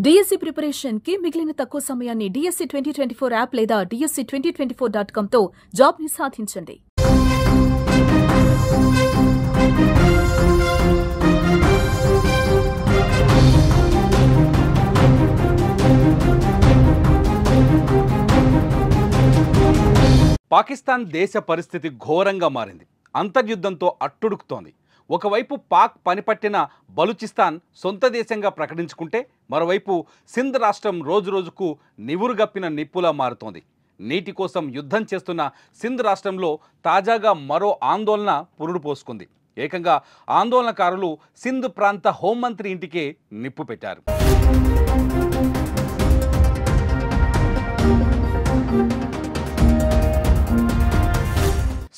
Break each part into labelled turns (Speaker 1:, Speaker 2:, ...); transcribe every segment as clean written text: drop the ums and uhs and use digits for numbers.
Speaker 1: DSC preparation కి మిగిలిన తక్కువ సమయాన్ని డిఎస్సి 2024 యాప్ లేదా DSC2024.com తో జాబ్ ని సాధించండి.
Speaker 2: పాకిస్తాన్ దేశ పరిస్థితి ఘోరంగా మారింది. అంతర్యుద్ధంతో అట్టుడుకుతోంది. ఒకవైపు పాక్ పనిపట్టిన బలూచిస్తాన్ సొంత దేశంగా ప్రకటించుకుంటే మరోవైపు సింధ్ రాష్ట్రం రోజురోజుకు నివురుగప్పిన నిప్పులా మారుతోంది. నీటి కోసం యుద్ధం చేస్తున్న సింధ్ రాష్ట్రంలో తాజాగా మరో ఆందోళన పురుడు పోసుకుంది. ఏకంగా ఆందోళనకారులు సింధ్ ప్రాంత హోంమంత్రి ఇంటికే నిప్పు పెట్టారు.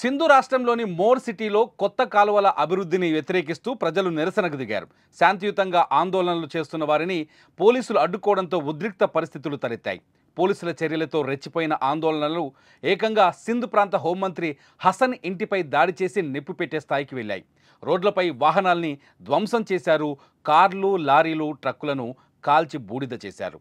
Speaker 2: సింధు రాష్ట్రంలోని మోర్ సిటీలో కొత్త కాలువల అభివృద్ధిని వ్యతిరేకిస్తూ ప్రజలు నిరసనకు దిగారు. శాంతియుతంగా ఆందోళనలు చేస్తున్న వారిని పోలీసులు అడ్డుకోవడంతో ఉద్రిక్త పరిస్థితులు తలెత్తాయి. పోలీసుల చర్యలతో రెచ్చిపోయిన ఆందోళనలు ఏకంగా సింధ్ ప్రాంత హోంమంత్రి హసన్ ఇంటిపై దాడి చేసి నిప్పు పెట్టే స్థాయికి వెళ్ళాయి. రోడ్లపై వాహనాల్ని ధ్వంసం చేశారు. కార్లు, లారీలు, ట్రక్కులను కాల్చి బూడిద చేశారు.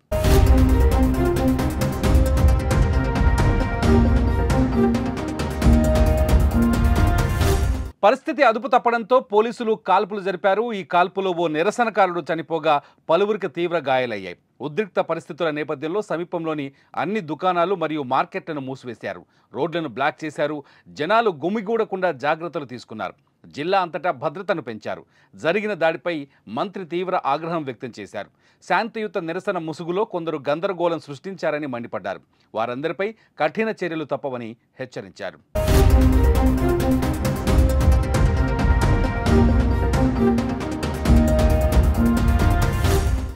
Speaker 2: పరిస్థితి అదుపు తప్పడంతో పోలీసులు కాల్పులు జరిపారు. ఈ కాల్పులో ఓ నిరసనకారుడు చనిపోగా పలువురికి తీవ్ర గాయాలయ్యాయి. ఉద్రిక్త పరిస్థితుల నేపథ్యంలో సమీపంలోని అన్ని దుకాణాలు మరియు మార్కెట్లను మూసివేశారు. రోడ్లను బ్లాక్ చేశారు. జనాలు గుమిగూడకుండా జాగ్రత్తలు తీసుకున్నారు. జిల్లా అంతటా భద్రతను పెంచారు. జరిగిన దాడిపై మంత్రి తీవ్ర ఆగ్రహం వ్యక్తం చేశారు. శాంతియుత నిరసన ముసుగులో కొందరు గందరగోళం సృష్టించారని మండిపడ్డారు. వారందరిపై కఠిన చర్యలు తప్పవని హెచ్చరించారు.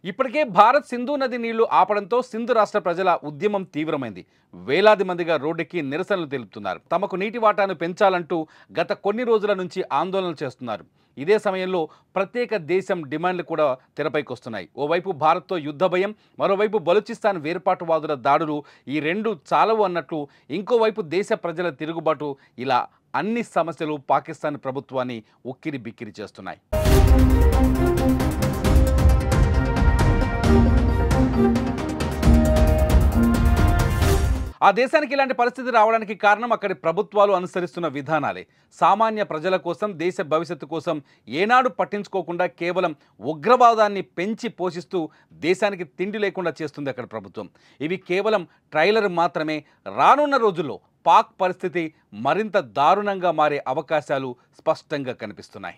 Speaker 2: ఇప్పటికే భారత్ సింధు నది నీళ్లు ఆపడంతో సింధు రాష్ట్ర ప్రజల ఉద్యమం తీవ్రమైంది. వేలాది మందిగా రోడ్డెక్కి నిరసనలు తెలుపుతున్నారు. తమకు నీటి వాటాను పెంచాలంటూ గత కొన్ని రోజుల నుంచి ఆందోళనలు చేస్తున్నారు. ఇదే సమయంలో ప్రత్యేక దేశం డిమాండ్లు కూడా తెరపైకి వస్తున్నాయి. ఓవైపు భారత్తో యుద్ధ భయం, మరోవైపు బలూచిస్తాన్ వేర్పాటువాదుల దాడులు, ఈ రెండు చాలవు అన్నట్లు ఇంకోవైపు దేశ ప్రజల తిరుగుబాటు, ఇలా అన్ని సమస్యలు పాకిస్తాన్ ప్రభుత్వాన్ని ఉక్కిరి బిక్కిరి చేస్తున్నాయి. ఆ దేశానికి ఇలాంటి పరిస్థితి రావడానికి కారణం అక్కడి ప్రభుత్వాలు అనుసరిస్తున్న విధానాలే. సామాన్య ప్రజల కోసం, దేశ భవిష్యత్తు కోసం ఏనాడు పట్టించుకోకుండా కేవలం ఉగ్రవాదాన్ని పెంచి పోషిస్తూ దేశానికి తిండి లేకుండా చేస్తుంది అక్కడ ప్రభుత్వం. ఇవి కేవలం ట్రైలర్ మాత్రమే. రానున్న రోజుల్లో పాక్ పరిస్థితి మరింత దారుణంగా మారే అవకాశాలు స్పష్టంగా కనిపిస్తున్నాయి.